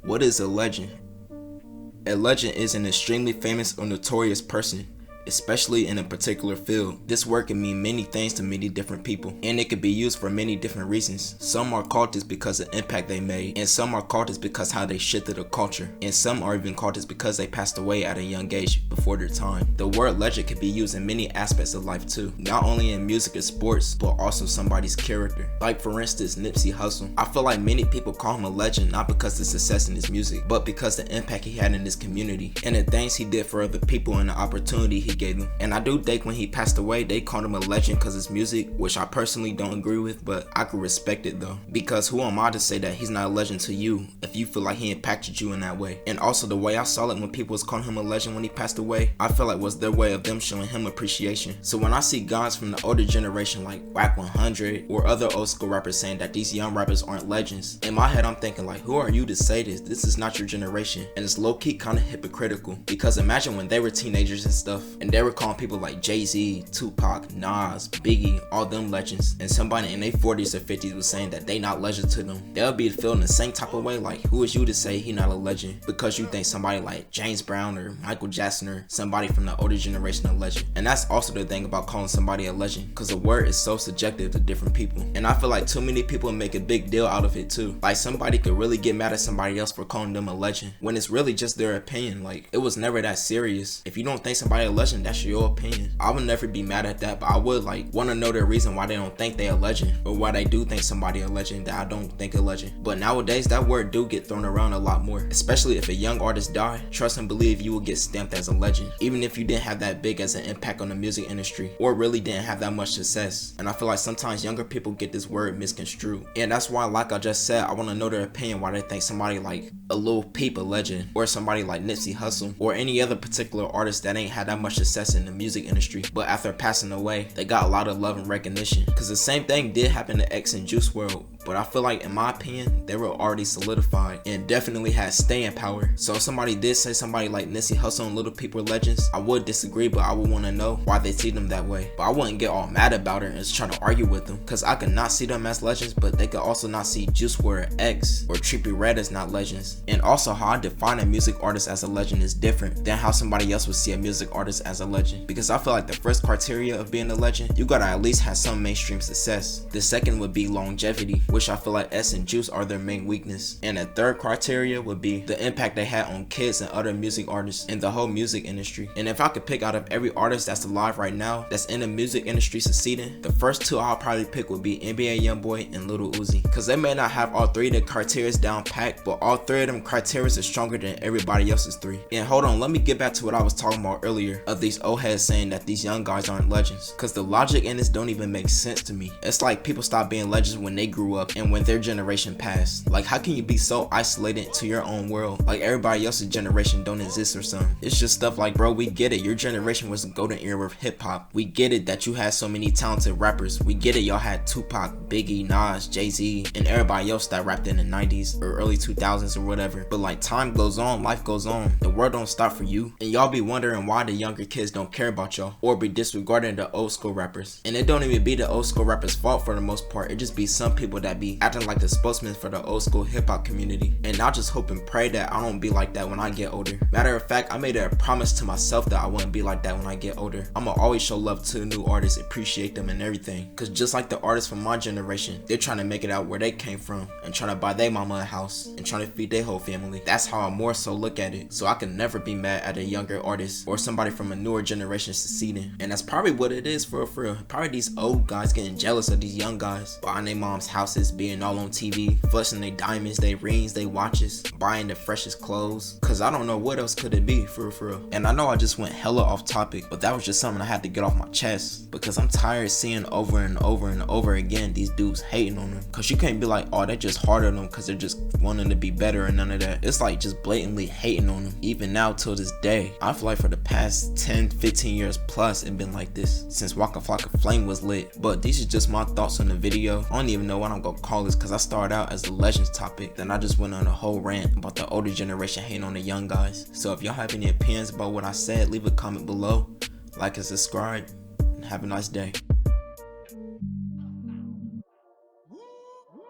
What is a legend? A legend is an extremely famous or notorious person, especially in a particular field. This word can mean many things to many different people, and it could be used for many different reasons. Some are called this because of the impact they made, and some are called this because how they shifted the culture, and some are even called this because they passed away at a young age before their time. The word legend can be used in many aspects of life too, not only in music and sports, but also somebody's character. Like for instance, Nipsey Hussle. I feel like many people call him a legend not because of the success in his music, but because the impact he had in his community, and the things he did for other people and the opportunity he gave them. And I do think when he passed away, they called him a legend because his music, which I personally don't agree with, but I could respect it though. Because who am I to say that he's not a legend to you if you feel like he impacted you in that way? And also the way I saw it when people was calling him a legend when he passed away, I feel like was their way of them showing him appreciation. So when I see guys from the older generation like Whack 100 or other old school rappers saying that these young rappers aren't legends, in my head I'm thinking like, who are you to say this? This is not your generation. And it's low-key kind of hypocritical, because imagine when they were teenagers and stuff, and they were calling people like Jay-Z, Tupac, Nas, Biggie, all them legends, and somebody in their 40s or 50s was saying that they not legends to them. They'll be feeling the same type of way, like who is you to say he not a legend because you think somebody like James Brown or Michael Jackson or somebody from the older generation a legend. And that's also the thing about calling somebody a legend, because the word is so subjective to different people, and I feel like too many people make a big deal out of it too. Like somebody could really get mad at somebody else for calling them a legend when it's really just their opinion. Like it was never that serious. If you don't think somebody a legend, that's your opinion. I would never be mad at that, but I would like want to know the reason why they don't think they a legend, or why they do think somebody a legend that I don't think a legend. But nowadays that word do get thrown around a lot more, especially if a young artist die. Trust and believe you will get stamped as a legend, even if you didn't have that big as an impact on the music industry or really didn't have that much success. And I feel like sometimes younger people get this word misconstrued, and that's why, like I just said, I want to know their opinion why they think somebody like a Lil Peep a legend, or somebody like Nipsey Hussle, or any other particular artist that ain't had that much success in the music industry, but after passing away they got a lot of love and recognition. Because the same thing did happen to X and Juice WRLD, but I feel like in my opinion they were already solidified and definitely had staying power. So if somebody did say somebody like Nipsey Hussle and Little Peep were legends, I would disagree, but I would want to know why they see them that way. But I wouldn't get all mad about it and just try to argue with them, because I could not see them as legends, but they could also not see Juice WRLD, X, or Trippie Redd as not legends. And also how I define a music artist as a legend is different than how somebody else would see a music artist as a legend, because I feel like the first criteria of being a legend, you gotta at least have some mainstream success. The second would be longevity, which I feel like S and Juice are their main weakness. And the third criteria would be the impact they had on kids and other music artists and the whole music industry. And if I could pick out of every artist that's alive right now that's in the music industry succeeding, the first two I'll probably pick would be NBA Youngboy and Lil Uzi, because they may not have all three of the criteria down packed, but all three of them criteria are stronger than everybody else's three. And hold on, let me get back to what I was talking about earlier of these old heads saying that these young guys aren't legends, because the logic in this don't even make sense to me. It's like people stopped being legends when they grew up and when their generation passed. Like how can you be so isolated to your own world, like everybody else's generation don't exist or something? It's just stuff like, bro, we get it, your generation was the golden era of hip hop. We get it that you had so many talented rappers. We get it y'all had Tupac, Biggie, Nas, Jay-Z, and everybody else that rapped in the 90s or early 2000s or whatever. But like time goes on, life goes on, the world don't stop for you, and y'all be wondering why the younger kids don't care about y'all or be disregarding the old school rappers. And it don't even be the old school rappers' fault for the most part. It just be some people that be acting like the spokesman for the old school hip hop community. And I just hope and pray that I don't be like that when I get older. Matter of fact, I made a promise to myself that I wouldn't be like that when I get older. I'ma always show love to the new artists, appreciate them and everything. Cause just like the artists from my generation, they're trying to make it out where they came from and trying to buy their mama a house and trying to feed their whole family. That's how I more so look at it. So I can never be mad at a younger artist or somebody from a newer generation succeeding. And that's probably what it is for real. Probably these old guys getting jealous of these young guys, buying their mom's houses, being all on TV, flashing their diamonds, their rings, their watches, buying the freshest clothes. Cause I don't know what else could it be for real. And I know I just went hella off topic, but that was just something I had to get off my chest, because I'm tired of seeing over and over and over again these dudes hating on them. Cause you can't be like, oh, they're just hard on them cause they're just wanting to be better and none of that. It's like just blatantly hating on them. Even now till this day, I feel like for the past 10-15 years plus it been like this since Waka Flocka Flame was lit. But these are just my thoughts on the video. I don't even know what I'm gonna call this, cause I started out as the legends topic, then I just went on a whole rant about the older generation hating on the young guys. So if y'all have any opinions about what I said, leave a comment below, like and subscribe, and have a nice day.